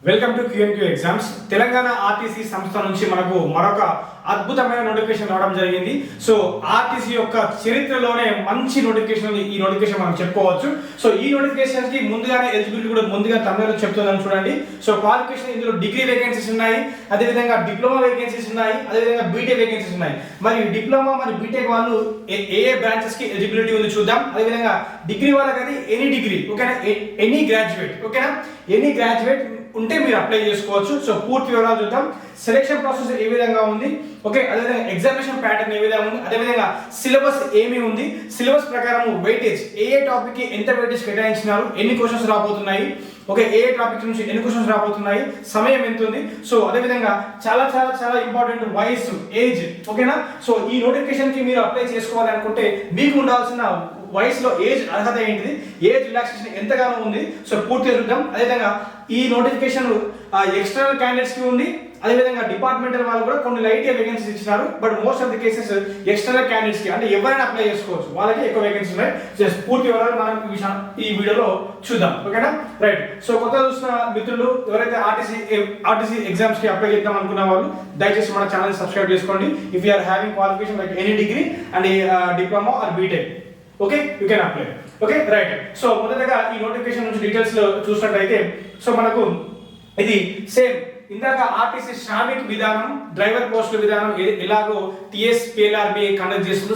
Welcome to QNQ exams. Telangana RTC సంస్థ నుంచి మనకు మరొక అద్భుతమైన నోటిఫికేషన్ రావడం జరిగింది. సో ఆర్టీసీ యొక్క చరిత్రలోనే మంచి నోటిఫికేషన్ ఈ నోటిఫికేషన్ మనం చెప్పుకోవచ్చు. సో ఈ నోటిఫికేషన్ కి ముందుగానే ఎలిజిబిలిటీ కూడా ముందుగా తమిళలో చెప్తుందని చూడండి. సో క్వాలిఫికేషన్ ఇందులో డిగ్రీ వేకెన్సీస్ ఉన్నాయి, అదేవిధంగా డిప్లొమా వేకెన్సీస్ ఉన్నాయి, అదేవిధంగా బీటెక్ వేకెన్సీస్ ఉన్నాయి. మరి డిప్లొమా మరియు బీటెక్ వాళ్ళు ఏ బ్రాంచెస్ కి ఎలిజిబిలిటీ ఉంది చూద్దాం. అదేవిధంగా డిగ్రీ వాళ్ళకి ఎనీ డిగ్రీ ఓకేనా, ఎనీ గ్రాడ్యుయేట్ ఓకేనా, ఎనీ గ్రాడ్యుయేట్ ఉంటే మీరు అప్లై చేసుకోవచ్చు. సో పూర్తి వివరాలు చూద్దాం. సెలెక్షన్ ప్రాసెస్ ఏ విధంగా ఉంది, ఓకే, అదేవిధంగా ఎగ్జామినేషన్ ప్యాటర్న్ ఏ విధంగా ఉంది, అదేవిధంగా సిలబస్ ఏమి ఉంది, సిలబస్ ప్రకారం వెయిటేజ్ ఏ టాపిక్ కి ఎంత వెయిటేజ్ కేటాయించినారు, ఎన్ని క్వశ్చన్స్ రాబోతున్నాయి, ఓకే, ఏ టాపిక్ నుంచి ఎన్ని క్వశ్చన్స్ రాబోతున్నాయి, సమయం ఎంత ఉంది. సో అదేవిధంగా చాలా చాలా చాలా ఇంపార్టెంట్ వయసు, ఏజ్ ఓకేనా. సో ఈ నోటిఫికేషన్ కి మీరు అప్లై చేసుకోవాలి అనుకుంటే మీకు ఉండాల్సిన వయసులో ఏజ్ అర్హత ఏంటిది, ఏజ్ రిలాక్సేషన్ ఎంతగానో ఉంది. సో పూర్తిగా చూద్దాం. అదేవిధంగా ఈ నోటిఫికేషన్ ఎక్స్టర్నల్ క్యాండిడేట్స్ కి ఉంది, అదేవిధంగా డిపార్ట్మెంటల్ వాళ్ళు కూడా కొన్ని లైట్ వేకెన్సీస్ ఇచ్చినారు. But most of the cases external candidates కి అంటే ఎవరైనా అప్లై చేసుకోవచ్చు, వాళ్ళకి ఎక్కువ వేకెన్సీ ఉన్నాయి. జస్ట్ పూర్తి వివరాలు మనం ఈ వీడియోలో చూద్దాం ఓకేనా. రైట్. సో కొత్తగా చూసిన మిత్రులు ఎవరైతే ఆర్టీసీ ఎగ్జామ్స్ కి అప్లై చేద్దాం అనుకున్న వాళ్ళు దయచేసి మన ఛానల్ సబ్స్క్రైబ్ చేసుకోండి. If you are having qualification like any degree and diploma or BTech, okay, you can apply. Okay right. So మొదటగా ఈ నోటిఫికేషన్ నుంచి డీటెయిల్స్ లో చూసినట్లయితే సో మనకు ఇది సేమ్ ఇందాక ఆర్టీసీ శ్రామిక్ విధానం, డ్రైవర్ పోస్టుల విధానం ఎలాగో టిఎస్ పిఎల్ఆర్బి కండక్ట్ చేస్తుందో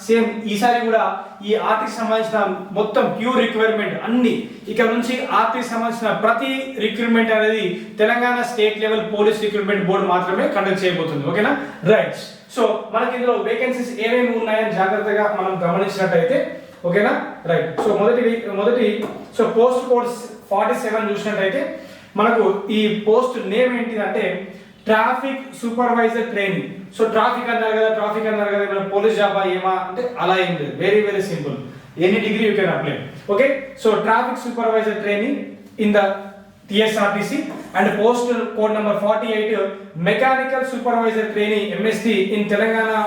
సేమ్ ఈసారి కూడా ఈ ఆర్టీసీ సంబంధించిన మొత్తం ప్యూర్ రిక్వైర్మెంట్ అన్ని ఇక నుంచి ఆర్టీసీ సంబంధించిన ప్రతి రిక్రూట్మెంట్ అనేది Telangana state level police recruitment board మాత్రమే కండక్ట్ చేయబోతుంది ఓకేనా. రైట్. సో మనకి ఇందులో వేకెన్సీస్ ఏమేమి ఉన్నాయని జాగ్రత్తగా మనం గమనించినట్టయితే ఓకేనా. రైట్. సో మొదటి సో పోస్ట్ కోడ్ 47 చూసినట్టయితే మనకు ఈ పోస్ట్ నేమ్ ఏంటిదంటే traffic supervisor training. So traffic అన్నారు కదా పోలీస్ జాబ్ ఏమా అంటే అలా ఏం లేదు, very very simple, any degree you can apply. Okay. So traffic supervisor training in the TSRTC and post code number 48 mechanical supervisor training MSc in Telangana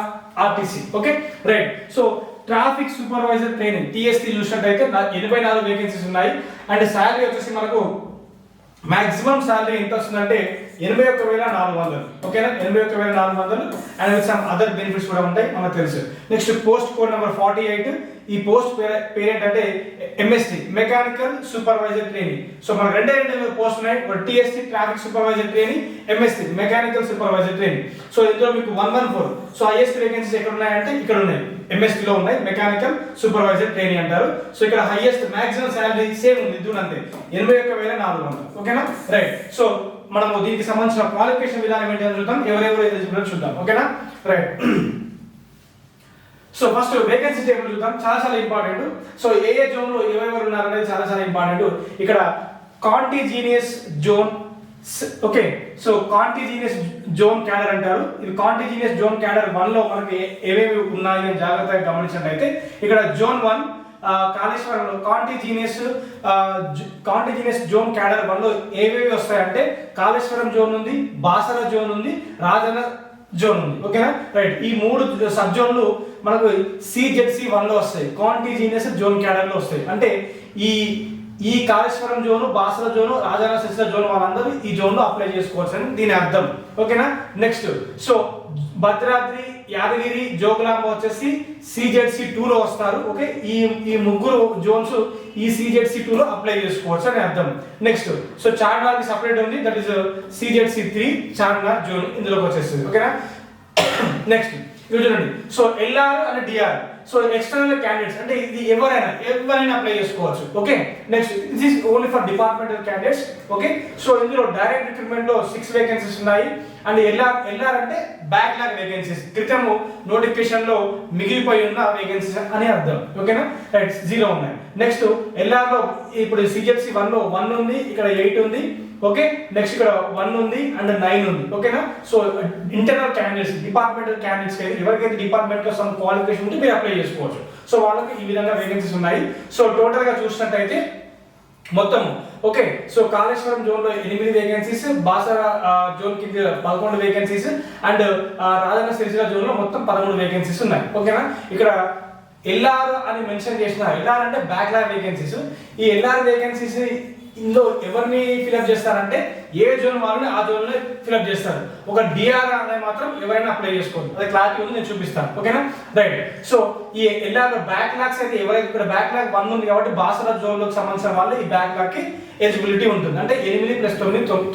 RTC. Okay, right. So traffic supervisor training TST చూసినట్టయితే 84 vacancies ఉన్నాయి. And salary వచ్చేసి మనకు maximum salary ఎంత వస్తుందంటే 81,400 ఓకేనా, 81,400 and with some other benefits కూడా ఉంటాయి మనకు తెలుసు. నెక్స్ట్ పోస్ట్ కోడ్ నెంబర్ 48 ఈ పోస్ట్ పేరెంట్ అంటే MST mechanical supervisor training. So మనకు రెండు పోస్ట్ ఉన్నాయి, TST traffic supervisor training, MST mechanical supervisor training. So ఇందులో మీకు 114 సో హైయెస్ట్ వేకెన్సీస్ ఎక్కడ ఉన్నాయంటే ఇక్కడ ఉన్నాయి, ఎంఎస్టీ లో ఉన్నాయి, మెకానికల్ సూపర్వైజర్ ట్రైనింగ్ అంటారు. సో ఇక్కడ హైయెస్ట్ మాక్సిమం సాలరీ సేమ్ ఉంది, ఇది అంతే 81,400 ఓకేనా. రైట్. సో మనము దీనికి సంబంధించిన క్వాలిఫికేషన్ విధానం ఏంటి అని చూద్దాం, ఎవరెవరు ఎలిజిబుల్ చూద్దాం ఓకేనా. Right. So first vacancy table చూద్దాం, చాలా ఇంపార్టెంట్. సో ఏ జోన్ లో ఎవరెవరు ఉన్నారు అనేది చాలా ఇంపార్టెంట్. ఇక్కడ contiguous zone, okay, so contiguous zone cadre అంటారు. ఇది కాంటిజీనియస్ జోన్ క్యాడర్ 1 లో మనకి ఏవేవి ఉన్నాయి అని జాగ్రత్తగా గమనించినట్లయితే ఇక్కడ జోన్ 1 కాళేశ్వరంలో కాంటిజీనియస్ జోన్ క్యాడర్ 1 లో ఏవేవి వస్తాయంటే కాళేశ్వరం జోన్ ఉంది, బాసర జోన్ ఉంది, రాజన్న జోన్ ఉంది ఓకేనా. రైట్. ఈ 3 సబ్ జోన్లు మనకు CZC 1 లో వస్తాయి, కాంటిజీనియస్ జోన్ క్యాడర్ లో వస్తాయి. అంటే ఈ Kaleshwaram zone, Basara zone, Rajanna Sircilla zone వాళ్ళందరూ ఈ జోన్ లో అప్లై చేసుకోవచ్చు అని దీని అర్థం ఓకేనా. నెక్స్ట్ సో భద్రాద్రి, యాదగిరి, జోగులాంబ వచ్చేసి CZC 2 లో వస్తారు. ఓకే, ఈ ముగ్గురు జోన్స్ ఈ CZC 2 లో అప్లై చేసుకోవచ్చు అని అర్థం. నెక్స్ట్ సో చార్మినార్ కి సెపరేట్ ఉంది, that is CZC 3 Charminar zone ఇందులోకి వచ్చేస్తుంది ఓకేనా. నెక్స్ట్ ఇది చూడండి. So LR and DR so external candidates అంటే ఇది ఎవరైనా అప్లై చేసుకోవచ్చు. Okay. Next this is only for departmental candidates. Okay. So ఇందులో డైరెక్ట్ రిక్రూట్మెంట్ లో 6 వేకెన్సీస్ ఉన్నాయి. అండ్ LR అంటే బ్యాక్లాగ్ వేకెన్సీస్, క్రితము నోటిఫికేషన్ లో మిగిలిపోయి ఉన్న వేకెన్సీస్ అని అర్థం ఓకేనా. రైట్. 0 ఉన్నాయి. నెక్స్ట్ LR లో ఇప్పుడు CZC 1 లో 1 ఉంది, ఇక్కడ 8 ఉంది. ఓకే. నెక్స్ట్ ఇక్కడ 1 ఉంది అండ్ 9 ఉంది ఓకేనా. So internal candidates, departmental candidates ఎవరికైతే డిపార్ట్మెంట్ లో సమ్ క్వాలిఫికేషన్ ఉంటే మీరు అప్లై చేసుకోవచ్చు. సో వాళ్ళకి ఈ విధంగా వేకెన్సీస్ ఉన్నాయి. సో టోటల్ గా చూసినట్టయితే మొత్తం ఓకే. సో కాళేశ్వరం జోన్ లో 8 వేకెన్సీస్, బాసర జోన్ కింద 11 vacancies and Rajanna Sircilla zone లో మొత్తం 13 వేకెన్సీస్ ఉన్నాయి ఓకేనా. ఇక్కడ LR అని మెన్షన్ చేసిన, LR అంటే బ్యాక్లాగ్ వేకెన్సీస్. ఈ LR వేకెన్సీస్ ఇందులో ఎవరిని ఫిల్అప్ చేస్తారంటే ఏ జోన్ వాళ్ళని ఆ జోన్ లో ఫిల్అప్ చేస్తారు. ఒక డిఆర్ అనేది మాత్రం ఎవరైనా అప్లై చేసుకోవాలి. అది క్లారిటీ ఉంది, నేను చూపిస్తాను. ఓకేనా, రైట్. సో ఈ ఎల్ఆర్ బ్యాక్లాగ్స్ అయితే ఎవరైతే ఇక్కడ బ్యాక్లాగ్ 1 ఉంది కాబట్టి బాసర జోన్ లోకి సంబంధించిన వాళ్ళు ఈ బ్యాక్లాగ్ కి ఎలిజిబిలిటీ ఉంటుంది. అంటే 8 +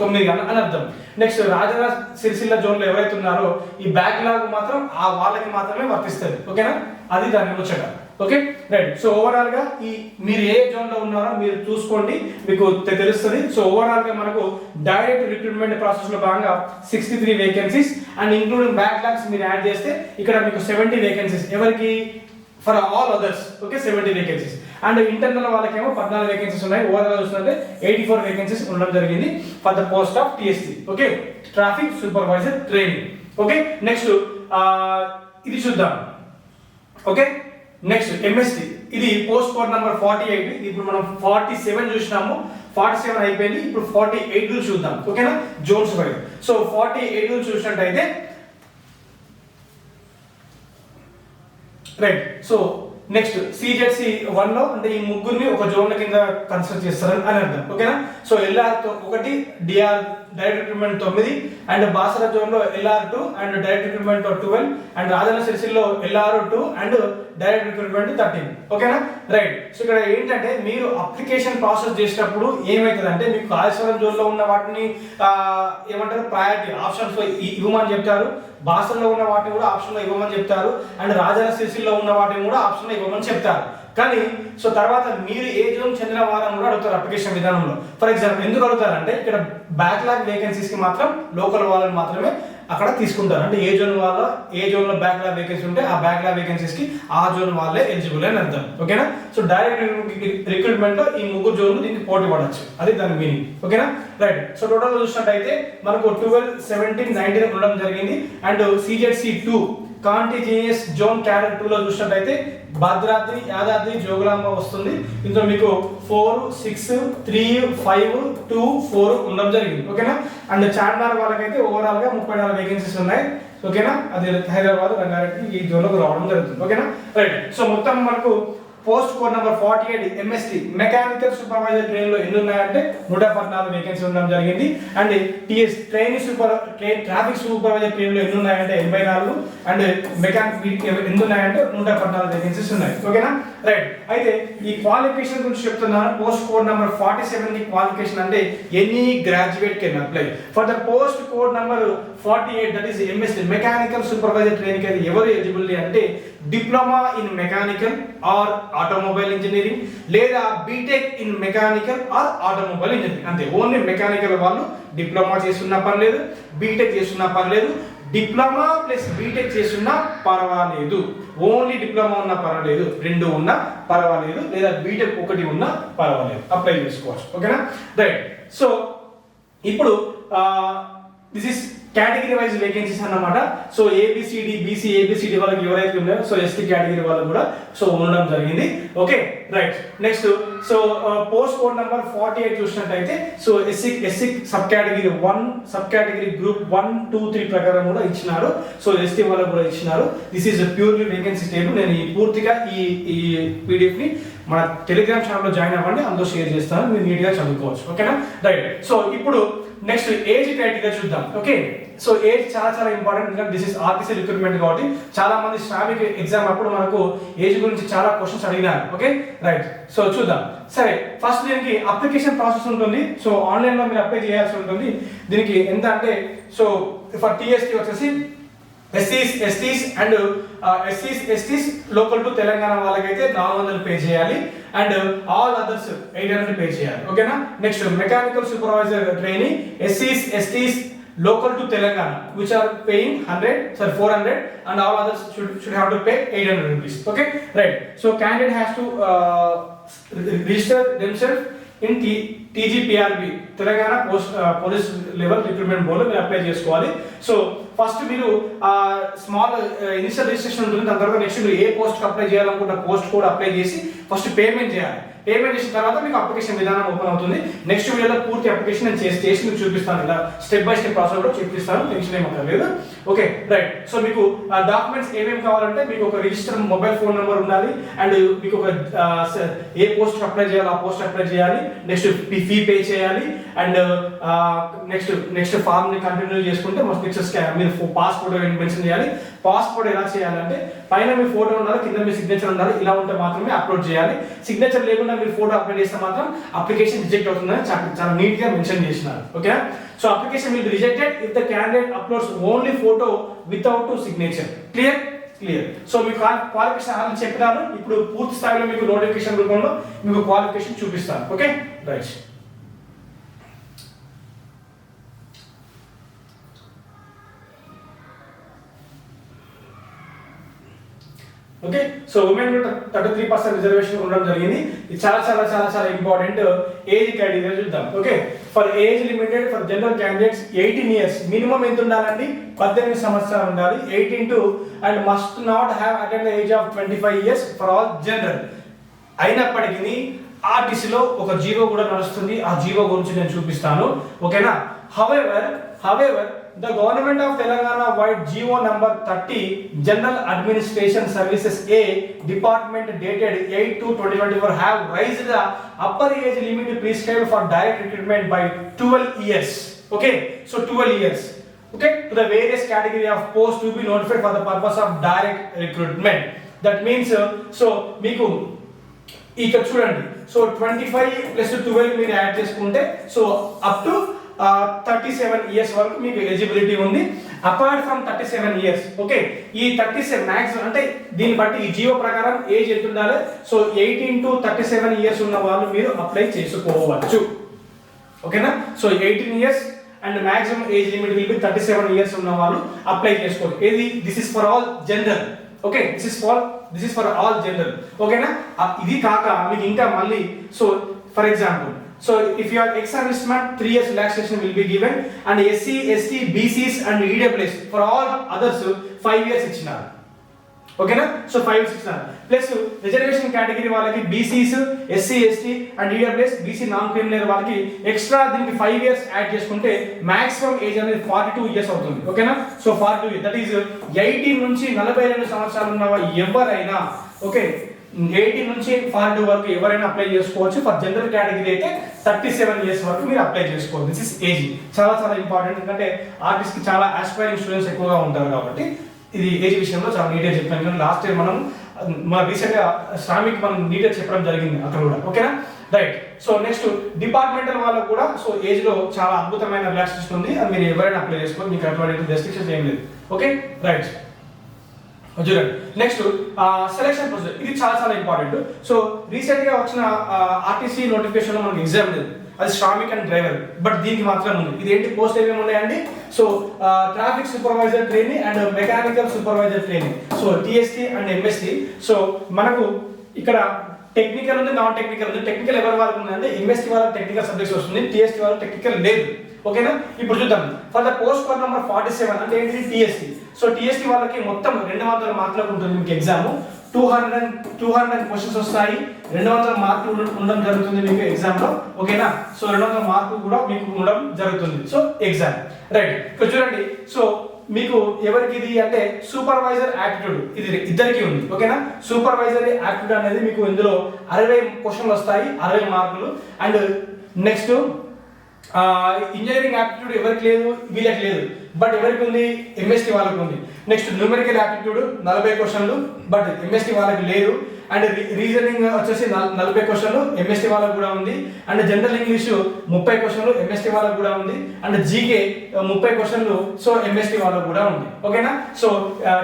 9 అని అర్థం. నెక్స్ట్ రాజన్న సిరిసిల్ల జోన్ లో ఎవరైతే ఉన్నారో ఈ బ్యాక్లాగ్ మాత్రం ఆ వాళ్ళకి మాత్రమే వర్తిస్తుంది. ఓకేనా, అది దాని ముచ్చట. Okay, right. సో ఓవరాల్ గా ఈ మీరు ఏ జోన్ లో ఉన్నారో మీరు చూసుకోండి, మీకు తెలుస్తుంది. సో ఓవరాల్ గా మనకు డైరెక్ట్ రిక్రూట్మెంట్ ప్రాసెస్ లో భాగంగా 63 వేకెన్సీస్ అండ్ ఇంక్లూడింగ్ బ్యాక్లాగ్స్ మీరు యాడ్ చేస్తే ఇక్కడ మీకు 70 వేకెన్సీస్. ఎవరికి? For all others. Okay, 70 vacancies. And internal వాళ్ళకేమో 14 వేకెన్సీస్ ఉన్నాయి. ఓవరాల్ చూస్తుంటే 84 వేకెన్సీస్ ఉండడం జరిగింది for the post of TSC. Okay, traffic supervisor training. Okay, next ఇది చూద్దాం. ఓకే, నెక్స్ట్ ఎంఎస్టీ, ఇది పోస్ట్ కోడ్ నంబర్ 48. ఇప్పుడు మనం 47 చూసినాము, 47 అయిపోయింది. ఇప్పుడు 48 చూద్దాం. ఓకేనా, జోన్స్ వైజ్. సో 48 చూసినట్టయితే రైట్. సో నెక్స్ట్ సిజెడ్సి 1 లో అంటే ఈ ముగ్గురిని ఒక జోన్ కింద కన్సిడర్ చేస్తారు అని అర్థం. ఓకేనా, so LR 1, DR direct recruitment 9 and Basara zone లో LR2 and direct recruitment 12 and Rajanna సిరిసిల్లో LR2 అండ్ డైరెక్ట్ రిక్రూట్మెంట్ 13. ఓకేనా, రైట్. సో ఇక్కడ ఏంటంటే మీరు అప్లికేషన్ ప్రాసెస్ చేసేటప్పుడు ఏమవుతుందంటే మీకు కాళేశ్వరం జోన్ లో ఉన్న వాటిని ఏమంటారు ప్రయారిటీ ఆప్షన్స్ లో ఇవ్వమని చెప్తారు. బాసరలో ఉన్న వాటిని కూడా ఆప్షన్ లో ఇవ్వమని చెప్తారు. అండ్ రాజన్న సిరిసిల్లో ఉన్న వాటిని కూడా ఆప్షన్ లో ఇవ్వమని చెప్తారు. కానీ సో తర్వాత మీరు ఏ జోన్ చెందిన వారని కూడా అడుగుతారు అప్లికేషన్ విధానంలో. ఫర్ ఎగ్జాంపుల్ ఎందుకు అడుగుతారంటే ఇక్కడ బ్యాక్లాగ్ వేకెన్సీస్ కి మాత్రం లోకల్ వాళ్ళని మాత్రమే అక్కడ తీసుకుంటారు. అంటే ఏ జోన్ వాళ్ళ ఏ జోన్ లో బ్యాక్లాగ్ వేకెన్సీ ఉంటే ఆ బ్యాక్లాగ్ వేకెన్సీస్ కి ఆ జోన్ వాళ్ళే ఎలిజిబుల్ అని అర్థం. ఓకేనా, సో డైరెక్ట్ రిక్రూట్మెంట్ లో ఈ ముగ్గురు జోన్లు దీనికి పోటీ పడవచ్చు, అది దాని మీనింగ్. ఓకేనా, రైట్. సో టోటల్ చూసినట్టయితే మనకు 12, 17, 19 ఉండడం జరిగింది. అండ్ సిజెడ్సి 2 కాంటిజినియస్ జోన్ క్యాడర్ 2 లో చూసినట్టయితే భద్రాద్రి, యాదాద్రి, జోగులాంబ వస్తుంది. ఇందులో మీకు 4, 6, 3, 5, 2, 4 ఉండడం జరిగింది. ఓకేనా, అండ్ చార్మినార్ వాళ్ళకైతే ఓవరాల్ గా 34 వేకెన్సీస్ ఉన్నాయి. ఓకేనా, అది హైదరాబాద్, రంగారెడ్డి ఈ జోన్ లోకి రావడం జరుగుతుంది. ఓకేనా, రైట్. సో మొత్తం మనకు post code number 48 MST mechanical supervisor train లో ఎన్ని ఉన్నాయంటే 114 వేకెన్సీ ఉండడం జరిగింది. And TS traffic supervisor train లో ఎన్ని ఉన్నాయంటే 84 అండ్ మెకానిక్ ఎన్ని ఉన్నాయంటే 114 వేకెన్సీస్ ఉన్నాయి. ఓకేనా, రైట్. అయితే ఈ క్వాలిఫికేషన్ గురించి చెప్తున్నాను. పోస్ట్ కోడ్ నంబర్ 47 కి క్వాలిఫికేషన్ అంటే any graduate can apply for the post code number 48 that is MST mechanical supervisor train కి ఎవరు ఎలిజిబిలిటీ అంటే diploma in mechanical or automobile engineering లేదా BTech in mechanical or automobile engineering. అంతే, only mechanical వాళ్ళు diploma చేస్తున్నా పర్లేదు, BTech చేస్తున్నా పర్లేదు, డిప్లొమా ప్లస్ బీటెక్ చేస్తున్నా పర్వాలేదు, ఓన్లీ డిప్లొమా ఉన్నా పర్వాలేదు, 2 ఉన్నా పర్వాలేదు, లేదా బీటెక్ 1 ఉన్నా పర్వాలేదు, అప్లై చేసుకోవచ్చు. ఓకేనా, రైట్. సో ఇప్పుడు this is category wise vacancies అన్నమాట. సో ఏబిసిడి బీసీ ఏబిసిడి వాళ్ళకి ఎవరైతే ఉన్నారో సో ఎస్టీ కేటగిరీ వాళ్ళకి కూడా సో ఉండడం జరిగింది. Okay, right. Next so post code number 48 చూసినట్టయితే so SC sub category 1 sub category group 1, 2, 3 ప్రకారం కూడా ఇచ్చినారు. సో ఎస్టీ వాళ్ళకి కూడా ఇచ్చినారు. This is purely vacancy table. నేను ఈ పూర్తిగా ఈ పీడిఎఫ్ ని మన టెలిగ్రామ్ ఛానల్లో జాయిన్ అవ్వండి, అందులో షేర్ చేస్తాను, మీరు నీట్గా చదువుకోవచ్చు. ఓకేనా, రైట్. సో ఇప్పుడు నెక్స్ట్ ఏజ్ క్రైటీరియా చూద్దాం. ఓకే, సో ఏజ్ చాలా ఇంపార్టెంట్, ఎందుకంటే దిస్ ఇస్ ఆర్టీసీ రిక్రూట్మెంట్ కాబట్టి చాలా మంది శ్రామిక ఎగ్జామ్ అప్పుడు మనకు ఏజ్ గురించి చాలా క్వశ్చన్స్ అడిగినారు. Okay, right. సో చూద్దాం. సరే, ఫస్ట్ దీనికి అప్లికేషన్ ప్రాసెస్ ఉంటుంది. సో ఆన్లైన్ లో మీరు అప్లై చేయాల్సి ఉంటుంది. దీనికి ఎంత అంటే సో ఫర్ టీఎస్టీ వచ్చేసి ఎస్సీస్ and STs local to Telangana వాళ్ళకైతే 400 పే చేయాలి అండ్ ఆల్ అదర్స్ 800 పే చేయాలి. ఓకేనా, next mechanical supervisor training STs local to Telangana which are paying 400 and all others should have to pay 800 rupees. Okay, right. So candidate has to register themselves in TGPRB Telangana police level recruitment board మీరు apply చేసుకోవాలి. So first మీరు small initial registration ఉంటుంది. దాని తర్వాత next మీరు ఏ post apply చేయాలనుకుంటే post కూడా apply చేసి ఫస్ట్ పేమెంట్ చేయాలి. పేమెంట్ చేసిన తర్వాత మీకు అప్లికేషన్ విధానం ఓపెన్ అవుతుంది. నెక్స్ట్ వీడియోలో పూర్తి అప్లికేషన్ నేను చేసి మీకు చూపిస్తాను, ఇలా స్టెప్ బై స్టెప్ ప్రాసెస్ కూడా చూపిస్తాను, టెన్షన్ ఏమక్కర్లేదు. Okay, right. సో మీకు డాక్యుమెంట్స్ ఏమేమి కావాలంటే మీకు ఒక రిజిస్టర్ మొబైల్ ఫోన్ నెంబర్ ఉండాలి అండ్ మీకు ఒక ఏ పోస్ట్ అప్లై చేయాలో ఆ పోస్ట్ అప్లై చేయాలి. నెక్స్ట్ ఫీ పే చేయాలి. అండ్ నెక్స్ట్ ఫామ్ ని కంటిన్యూ చేసుకుంటే నెక్స్ట్ మీరు పాస్పోర్ట్ మెన్షన్ చేయాలి. పాస్పోర్ట్ ఎలా చేయాలంటే పైన మీ ఫోటో ఉండాలి, కింద మీ సిగ్నేచర్ ఉండాలి. ఇలా ఉంటే మాత్రమే అప్లోడ్ చేయాలి. సిగ్నేచర్ లేకుండా మీరు ఫోటో అప్లోడ్ చేస్తే మాత్రం అప్లికేషన్ రిజెక్ట్ అవుతుందని చాలా నీట్ గా మెన్షన్ చేసినారు. ఓకేనా? So application will be rejected if the candidate uploads only photo without signature. Clear? So మీకు క్వాలిఫికేషన్ అని చెప్పినాను. ఇప్పుడు పూర్తి స్థాయిలో మీకు నోటిఫికేషన్ రూపంలో మీకు క్వాలిఫికేషన్ చూపిస్తాను. Okay, right. Okay, so women 33% reservation ఉండడం జరిగింది. ఇది చాలా చాలా చాలా చాలా ఇంపార్టెంట్. ఏజ్ కేటగిరీ చూద్దాం. Okay, for age limited for general candidates 18 years minimum ఎంత ఉండాలండి? 18 సంవత్సరాలు ఉండాలి. 18 and must not have attend the age of 25 years for all general. అయినప్పటికీ ఆర్టీసీలో ఒక జీవో కూడా నడుస్తుంది. ఆ జీవో గురించి నేను చూపిస్తాను. ఓకేనా? However, the government of Telangana wide GO number 30 General Administration Services A Department dated 8/2/2024 have raised the upper age limit prescribed for direct recruitment by 12 years. Okay, so 12 years. Okay, to the various category of posts to be notified for the purpose of direct recruitment. That means so మీకు ఇక్కడ చూడండి. So 25 plus 12 మీరు add చేసుకుంటే so up to 37 years వరకు మీకు eligibility ఉంది. Apart from 37 years. Okay, ఈ 37 maximum అంటే దీన్ని బట్టి ఈ జీవో ప్రకారం ఏజ్ ఎంత ఉండాలి? సో 18 to 37 ఇయర్స్ ఉన్న వాళ్ళు మీరు అప్లై చేసుకోవచ్చు. ఓకేనా? So 18 years and maximum age limit will be 37 years ఉన్న వాళ్ళు అప్లై చేసుకోవచ్చు. ఏది? This is for all general. Okay, this is for all general. ఓకేనా? ఇది కాక మీకు ఇంకా మళ్ళీ so for example, so if you are ex-serviceman 3 years relaxation will be given and SC, ST, BCs and EWS for all others 5 years ఇచ్చినారు. ఓకేనా? So 5 years ఇచ్చినారు. Plus reservation category వాళ్ళకి BCs, SC, ST and EWS, BC non criminal వాళ్ళకి extra దీనికి 5 years add చేసుకుంటే maximum age అనేది 42 years అవుతుంది. ఓకేనా? సో 42 ఇయర్స్, దట్ ఈస్ 18 నుంచి 42 సంవత్సరాలు ఉన్న ఎవరైనా ఓకే 18 నుంచి 42 వరకు ఎవరైనా అప్లై చేసుకోవచ్చు. ఫర్ జనరల్ కేటగిరీ అయితే 37 ఇయర్స్ వరకు మీరు అప్లై చేసుకోవచ్చు. This is age. చాలా చాలా ఇంపార్టెంట్, ఎందుకంటే ఆర్టిస్ట్ కి చాలా ఆస్పైరింగ్ స్టూడెంట్స్ ఎక్కువగా ఉంటారు కాబట్టి ఇది ఏజ్ విషయంలో చాలా నీట్గా చెప్పాను. కానీ లాస్ట్ టైం మన రీసెంట్ గా శ్రామిక్ మనం నీట్గా చెప్పడం జరిగింది అక్కడ కూడా. ఓకేనా? రైట్. సో నెక్స్ట్ డిపార్ట్మెంటల్ వాళ్ళకు కూడా సో ఏజ్ లో చాలా అద్భుతమైన రిలాక్సేషన్ ఉంది. అది మీరు ఎవరైనా అప్లై చేసుకోవచ్చు. మీకు అటువంటి రెస్ట్రిక్షన్స్ ఏం లేదు. Okay, right. చూడండి, నెక్స్ట్ సెలక్షన్ ప్రొసీజర్. ఇది చాలా చాలా ఇంపార్టెంట్. సో రీసెంట్ గా వచ్చిన ఆర్టీసీ నోటిఫికేషన్ లో మనకి ఎగ్జామ్ లేదు, అది శ్రామిక్ అండ్ డ్రైవర్. బట్ దీనికి మాత్రం ఉంది. ఇది ఏంటి? పోస్ట్ ఏమేమి ఉన్నాయండి? So traffic supervisor training and mechanical supervisor training. So TST and MST. So మనకు ఇక్కడ టెక్నికల్ ఉంది, నాన్ టెక్నికల్ ఉంది. టెక్నికల్ ఎవరి వాళ్ళకి ఉందంటే ఎంఎస్టీ వాళ్ళకి టెక్నికల్ సబ్జెక్ట్స్ వస్తుంది, టీఎస్టీ వాళ్ళకి టెక్నికల్ లేదు. ఓకేనా? ఇప్పుడు చూద్దాం. For the post code number 47 అంటే ఏంటి? టీఎస్టీ. సో టీఎస్టీ వాళ్ళకి మొత్తం 200 మార్కులకు ఉంటుంది మీకు ఎగ్జామ్. 200 క్వశ్చన్స్ వస్తాయి. 200 మార్కులు ఉండడం జరుగుతుంది మీకు ఎగ్జామ్ లో. ఓకేనా? సో 200 మార్కులు కూడా మీకు ఉండడం జరుగుతుంది. So exam right. ఇక్కడ చూడండి, సో మీకు ఎవరికి ఇది అంటే సూపర్వైజర్ యాప్టిట్యూడ్ ఇది ఇద్దరికి ఉంది. ఓకేనా? సూపర్వైజరీ యాప్టిట్యూడ్ అనేది మీకు ఇందులో 60 క్వశ్చన్లు వస్తాయి, 60 మార్కులు. అండ్ నెక్స్ట్ ఇంజనీరింగ్ యాప్టిట్యూడ్ ఎవరికి లేదు, వీళ్ళకి లేదు. బట్ ఎవరికి ఉంది? ఎంఎస్టీ వాళ్ళకి ఉంది. నెక్స్ట్ న్యూమెరికల్ యాప్టిట్యూడ్ 40 క్వశ్చన్లు, బట్ ఎంఎస్టీ వాళ్ళకి లేదు. అండ్ రీజనింగ్ వచ్చేసి 40 క్వశ్చన్లు ఎంఎస్టీ వాళ్ళకి కూడా ఉంది. అండ్ జనరల్ ఇంగ్లీష్ 30 క్వశ్చన్లు ఎంఎస్టీ వాళ్ళకి కూడా ఉంది. అండ్ జీకే 30 క్వశ్చన్లు సో ఎంఎస్టీ వాళ్ళకి కూడా ఉంది. ఓకేనా? సో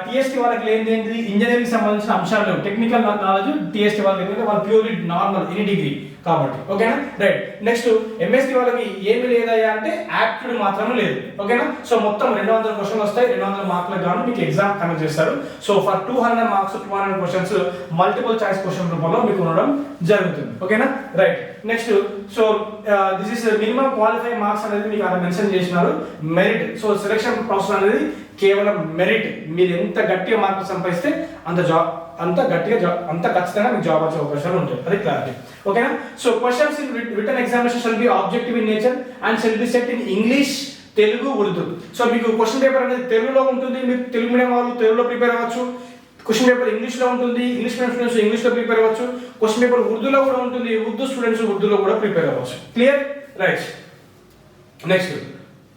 టీఎస్టీ వాళ్ళకి లేనిది ఏంటి? ఇంజనీరింగ్ సంబంధించిన అంశాలు లేవు. టెక్నికల్ నాలెడ్జ్ టీఎస్టీ వాళ్ళకి ఎందుకంటే వాళ్ళు ప్యూర్లీ నార్మల్ ఎనీ డిగ్రీ కాబట్టి. ఓకేనా? రైట్. నెక్స్ట్ ఎంఎస్టీ వాళ్ళకి ఏమి లేదయ్యా అంటే యాప్టిట్యూడ్ మాత్రమే లేదు. ఓకేనా? సో మొత్తం 200 క్వశ్చన్లు వస్తాయి. 200 మార్కులకు గాను మీకు ఎగ్జామ్ కండక్ట్ చేస్తారు. So for 200 marks 200 questions multiple choice question రూపంలో మీకు ఉండడం జరుగుతుంది. ఓకేనా? Right. Next so this is minimum qualify marks అనేది మీకు అక్కడ మెన్షన్ చేసినారు. మెరిట్. సో సెలక్షన్ ప్రాసెస్ అనేది కేవలం మెరిట్. మీరు ఎంత గట్టిగా మార్కులు సంపాదిస్తే అంత ఖచ్చితంగా మీకు జాబ్ వచ్చే అవకాశాలు ఉంటాయి. అది క్లారిటీ. ఓకేనా? So questions in written examination shall be objective in nature and shall be set in English, Telugu, Urdu. So మీకు క్వశ్చన్ పేపర్ అనేది తెలుగులో ఉంటుంది. మీరు తెలుగు మీడియం వాళ్ళు తెలుగులో ప్రిపేర్ అవ్వచ్చు. క్వశ్చన్ పేపర్ ఇంగ్లీష్లో ఉంటుంది, ఇంగ్లీష్ మీడియం స్టూడెంట్స్ ఇంగ్లీష్లో ప్రిపేర్ అవ్వచ్చు. క్వశ్చన్ పేపర్ ఉర్దూలో కూడా ఉంటుంది, ఉర్దూ స్టూడెంట్స్ ఉర్దూలో కూడా ప్రిపేర్ అవ్వచ్చు. Clear? Right. Next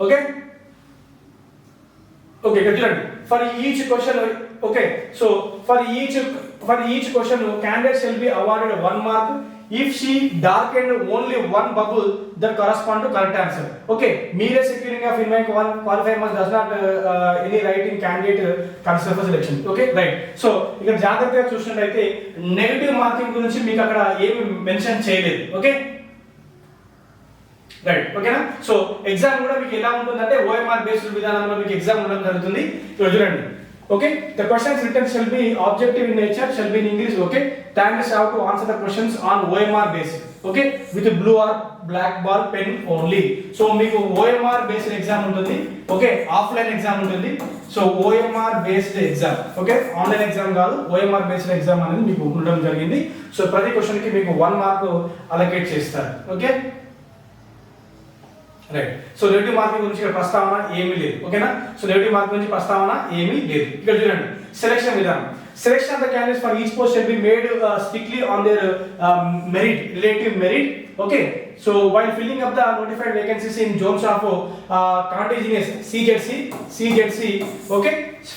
okay okay ఇక్కడ చూడండి. For each question okay so for each question candidate shall be awarded 1 mark if she darkened only one bubble that correspond to correct answer. Okay, mere securing of in my qualified marks does not any right in candidate consider for selection. Okay, right. So ఇక్కడ జాగ్రత్తగా చూసినట్లయితే negative marking గురించి మీకు అక్కడ ఏమి mention చేయలేదు. Okay right ఓకేనా. So exam కూడా మీకు ఎలా ఉంటుందంటే ఓఎంఆర్ బేస్డ్ విధానంలో మీకు ఎగ్జామ్ ఉండడం జరుగుతుంది. ఇక్కడ చూడండి. Okay, the questions written shall be objective in nature, shall be in English. Okay, candidates have to answer the questions on OMR basis. Okay, with a blue or black ball pen only. So మీకు OMR based exam ఉంటుంది. Okay, offline exam ఉంటుంది. So OMR based exam. Okay, online exam కాదు, OMR based exam అనేది మీకు ఉండడం జరిగింది. So ప్రతి question కి మీకు 1 మార్క్ అలొకేట్ చేస్తారు. Okay right. So negative marking గురించి ఇక్కడ ప్రస్తావన ఏమీ లేదు. ఓకేనా. సో నెగటివ్ మార్కింగ్ గురించి ప్రస్తావన ఏమీ లేదు. ఇక్కడ చూడండి సెలక్షన్ విధానం. Selection of the candidates for each post shall be made strictly on their merit, relative merit. Okay so while filling up the notified vacancies in zones of contiguous CZC okay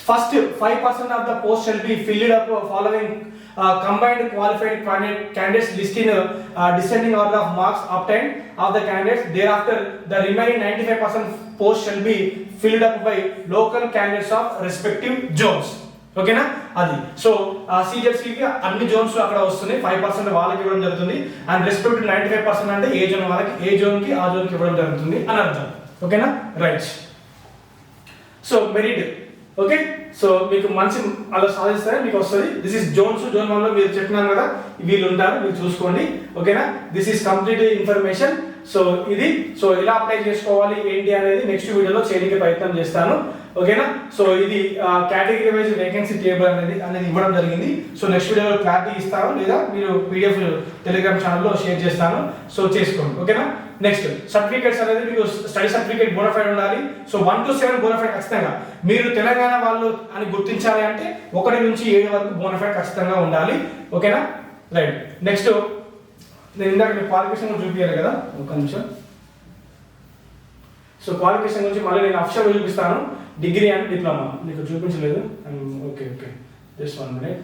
first 5% of the post shall be filled up following combined qualified candidates list in descending order of marks obtained of the candidates. Thereafter the remaining 95% posts shall be filled up by local candidates of respective zones. ఓకేనా అది. So CZC కి అన్ని Jones అక్కడ వస్తుంది, 5% వాళ్ళకి ఇవ్వడం జరుగుతుంది. And respect 95% అంటే ఏ జోన్ వాళ్ళకి, ఏ జోన్ కి ఆ జోన్ కి ఇవ్వడం జరుగుతుంది అని అర్థం. ఓకేనా right. So merit okay so మీకు మంచి అలా సాధిస్తే మీకు వస్తుంది. This is Jones. జోన్ 1 లో మీరు చెప్పినాను కదా వీళ్ళు ఉంటారు, మీరు చూసుకోండి. ఓకేనా this is complete information. So ఇది సో ఎలా అప్లై చేసుకోవాలి ఏంటి అనేది నెక్స్ట్ వీడియోలో చేయడానికి ప్రయత్నం చేస్తాను. ఓకేనా సో ఇది కేటగిరీ వైజ్ వేకెన్సీ టేబుల్ అనేది ఇవ్వడం జరిగింది. సో నెక్స్ట్ వీడియోలో క్లారిటీ ఇస్తాను, లేదా మీరు PDF టెలిగ్రామ్ ఛానల్లో షేర్ చేస్తాను. సో చేసుకోండి. ఓకేనా నెక్స్ట్ సర్టిఫికేట్స్ అనేది మీకు స్టడీ సర్టిఫికేట్ బోనఫైడ్ ఉండాలి. సో 1 to 7 బోనఫైడ్ ఖచ్చితంగా. మీరు తెలంగాణ వాళ్ళు అని గుర్తించాలి అంటే 1 నుంచి 7 వరకు బోనఫైడ్ ఖచ్చితంగా ఉండాలి. ఓకేనా రైట్. నెక్స్ట్ నేను ఇందాక మీకు క్వాలిఫికేషన్ చూపించాను కదా, ఒక నిమిషం. సో క్వాలిఫికేషన్ గురించి మళ్ళీ నేను అఫిషియల్ చూపిస్తాను. డిగ్రీ అండ్ డిప్లొమా మీకు చూపించలేదు. Okay okay just 1 minute.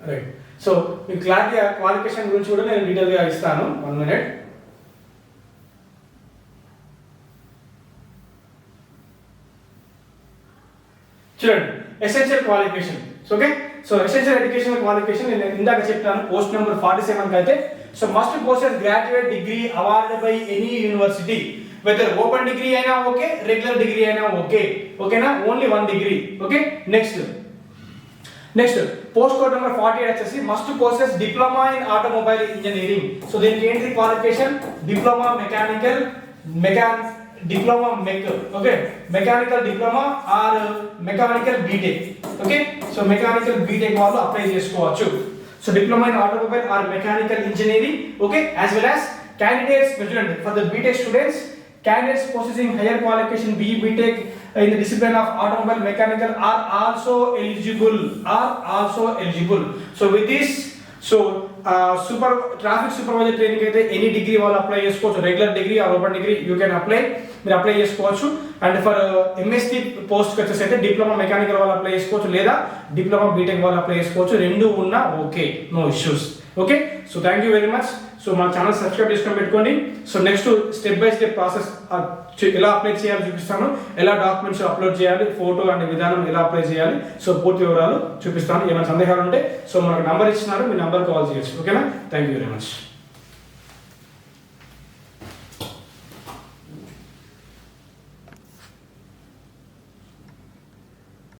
Right. So మీకు క్లారిటీ క్వాలిఫికేషన్ గురించి కూడా నేను డీటెయిల్గా ఇస్తాను. 1 minute. చూడండి essential qualification. Okay so essential education qualification నేను ఇందాక చెప్పాను పోస్ట్ నెంబర్ 47 అయితే so must possess graduate degree awarded by any university, whether open degree అయినా ఓకే, రెగ్యులర్ డిగ్రీ అయినా ఓకే. ఓకేనా only 1 degree. Okay next post code number 48 వచ్చేసి must possess diploma in automobile engineering. So దీనికి ఏంటి qualification? Diploma diploma okay mechanical diploma or mechanical BTech. Okay so mechanical BTech వాళ్ళు apply చేసుకోవచ్చు. So diploma in automobile or mechanical engineering. Okay as well as candidates for the BTech students, candidates possessing higher qualification BE BTech in the discipline of automobile mechanical are also eligible. So with this traffic supervisor training అయితే any degree వాళ్ళు apply చేసుకోవచ్చు. Regular degree or open degree you can మీరు apply చేసుకోవచ్చు. And for MSc post వచ్చేసి అయితే diploma mechanical వాళ్ళు apply చేసుకోవచ్చు, లేదా డిప్లొమా బీటెక్ వాళ్ళు అప్లై చేసుకోవచ్చు. రెండు ఉన్నా okay, no issues. Okay so thank you very much. So మా ఛానల్ సబ్స్క్రైబ్ చేసుకొని పెట్టుకోండి. So next step by step process ఎలా అప్లై చేయాలో చూపిస్తాను, ఎలా డాక్యుమెంట్స్ అప్లోడ్ చేయాలి, ఫోటో అండ్ విధానం ఎలా అప్లై చేయాలి, సో పూర్తి వివరాలు చూపిస్తాను. ఏమైనా సందేహాలు ఉంటే సో మనకు నంబర్ ఇచ్చినారు, మీ నంబర్ కాల్ చేయొచ్చు. ఓకేనా థ్యాంక్ యూ వెరీ మచ్.